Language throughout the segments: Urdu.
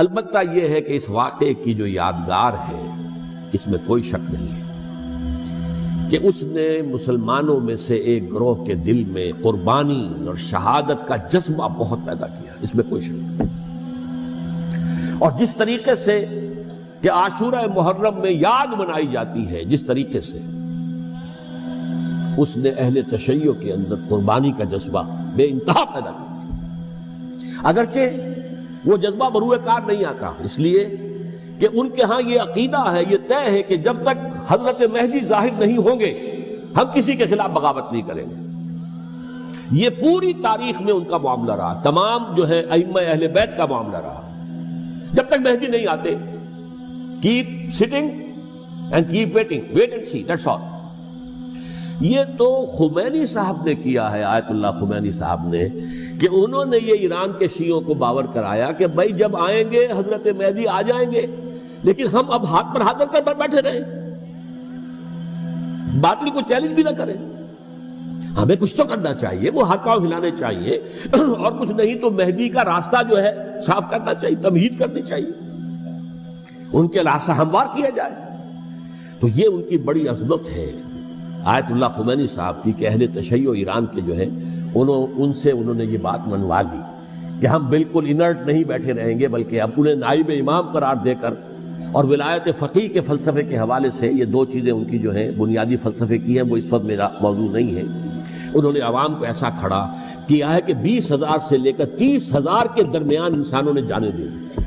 البتہ یہ ہے کہ اس واقعے کی جو یادگار ہے اس میں کوئی شک نہیں ہے کہ اس نے مسلمانوں میں سے ایک گروہ کے دل میں قربانی اور شہادت کا جذبہ بہت پیدا کیا، اس میں کوئی شک نہیں۔ اور جس طریقے سے کہ عاشورہ محرم میں یاد منائی جاتی ہے، جس طریقے سے اس نے اہل تشیع کے اندر قربانی کا جذبہ بے انتہا پیدا کر دیا، اگرچہ وہ جذبہ بروئے کار نہیں آتا، اس لیے کہ ان کے ہاں یہ عقیدہ ہے، یہ طے ہے کہ جب تک حضرت مہدی ظاہر نہیں ہوں گے ہم کسی کے خلاف بغاوت نہیں کریں گے۔ یہ پوری تاریخ میں ان کا معاملہ رہا، تمام جو ہے ائمہ اہل بیت کا معاملہ رہا۔ جب تک مہدی نہیں آتے keep sitting and keep waiting, wait and see, that's all۔ یہ تو خمینی صاحب نے کیا ہے، آیت اللہ خمینی صاحب نے، کہ انہوں نے یہ ایران کے شیعوں کو باور کرایا کہ بھائی جب آئیں گے حضرت مہدی آ جائیں گے، لیکن ہم اب ہاتھ پر ہاتھ رکھ کر بیٹھے رہیں، باطل کو چیلنج بھی نہ کریں، ہمیں کچھ تو کرنا چاہیے، وہ ہاتھ پاؤں ہلانے چاہیے، اور کچھ نہیں تو مہدی کا راستہ جو ہے صاف کرنا چاہیے، تمہید کرنی چاہیے، ان کے راستہ ہموار کیا جائے۔ تو یہ ان کی بڑی عظمت ہے آیت اللہ خمینی صاحب کی کہ اہل تشیع ایران کے جو ہے ان سے انہوں نے یہ بات منوا لی کہ ہم بالکل انرٹ نہیں بیٹھے رہیں گے، بلکہ اب انہیں نائب امام قرار دے کر اور ولایت فقیہ کے فلسفے کے حوالے سے، یہ دو چیزیں ان کی جو ہیں بنیادی فلسفے کی ہیں، وہ اس وقت میرا موضوع نہیں ہے، انہوں نے عوام کو ایسا کھڑا کیا ہے کہ 20,000 سے لے کر 30,000 کے درمیان انسانوں نے جانیں دے دی،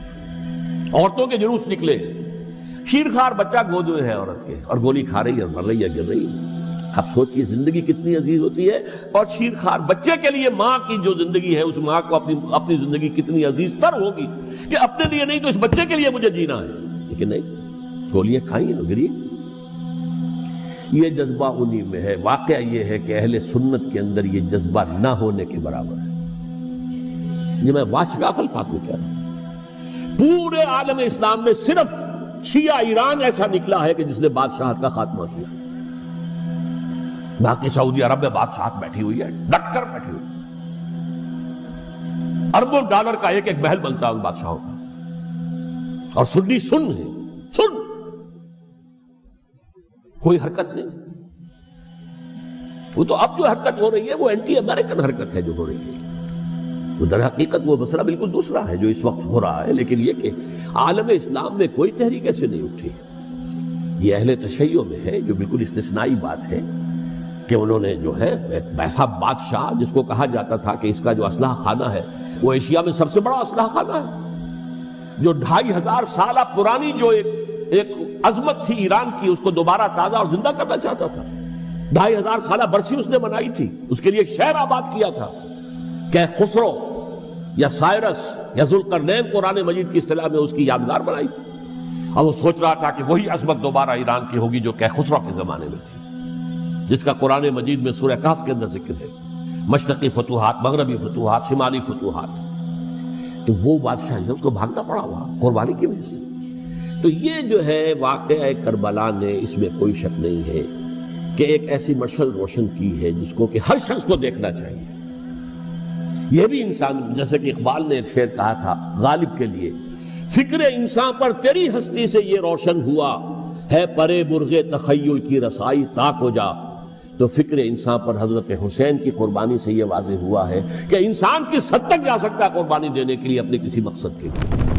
عورتوں کے جلوس نکلے، شیرخوار بچہ گود میں ہے عورت کے اور گولی کھا رہی ہے، مر رہی ہے، گر رہی ہے۔ آپ سوچئے زندگی کتنی عزیز ہوتی ہے، اور شیرخوار بچے کے لیے ماں کی جو زندگی ہے اس ماں کو اپنی زندگی کتنی عزیز تر ہوگی کہ اپنے لیے نہیں تو اس بچے کے لیے مجھے جینا ہے، لیکن نہیں، گولیاں کھائیں گری۔ یہ جذبہ انہی میں ہے۔ واقعہ یہ ہے کہ اہل سنت کے اندر یہ جذبہ نہ ہونے کے برابر ہے۔ یہ میں واشگاف الفاظ میں کہہ رہا ہوں، پورے عالم اسلام میں صرف شیعہ ایران ایسا نکلا ہے کہ جس نے بادشاہت کا خاتمہ کیا، باقی سعودی عرب میں بادشاہت بیٹھی ہوئی ہے، ڈٹ کر بیٹھی ہوئی، اربوں ڈالر کا ایک ایک محل بنتا ہے ان بادشاہوں کا، اور سنی سن ہے، سن، کوئی حرکت نہیں۔ وہ تو اب جو حرکت ہو رہی ہے وہ اینٹی امریکن حرکت ہے جو ہو رہی ہے، وہ در حقیقت وہ مسئلہ بالکل دوسرا ہے جو اس وقت ہو رہا ہے، لیکن یہ کہ عالم اسلام میں کوئی تحریک ایسے نہیں اٹھی۔ یہ اہل تشیع میں ہے جو بالکل استثنائی بات ہے کہ انہوں نے جو ہے ایک ایسا بادشاہ جس کو کہا جاتا تھا کہ اس کا جو اسلحہ خانہ ہے وہ ایشیا میں سب سے بڑا اسلحہ خانہ ہے، جو 2500 سالہ پرانی جو ایک عظمت تھی ایران کی، اس کو دوبارہ تازہ اور زندہ کرنا چاہتا تھا۔ 2500 سالہ برسی اس نے منائی تھی، اس کے لیے ایک شہر آباد کیا تھا کہ خسرو یا سائرس یا ذوالقرنین قرآن مجید کی اصطلاح میں اس کی یادگار بنائی تھی، اور وہ سوچ رہا تھا کہ وہی عظمت دوبارہ ایران کی ہوگی جو کہ خسرو کے زمانے میں تھی، جس کا قرآن مجید میں سورہ کہف کے اندر ذکر ہے، مشرقی فتوحات، مغربی فتوحات، شمالی فتوحات۔ تو وہ بادشاہ ہے، اس کو بھاگنا پڑا ہوا قربانی کی وجہ سے۔ تو یہ جو ہے واقعہ کربلا نے، اس میں کوئی شک نہیں ہے کہ ایک ایسی مشعل روشن کی ہے جس کو کہ ہر شخص کو دیکھنا چاہیے۔ یہ بھی انسان، جیسے کہ اقبال نے ایک شعر کہا تھا غالب کے لیے، فکر انسان پر تیری ہستی سے یہ روشن ہوا ہے، پرے برغ تخیل کی رسائی طاق ہو جا۔ تو فکر انسان پر حضرت حسین کی قربانی سے یہ واضح ہوا ہے کہ انسان کس حد تک جا سکتا ہے قربانی دینے کے لیے اپنے کسی مقصد کے لیے۔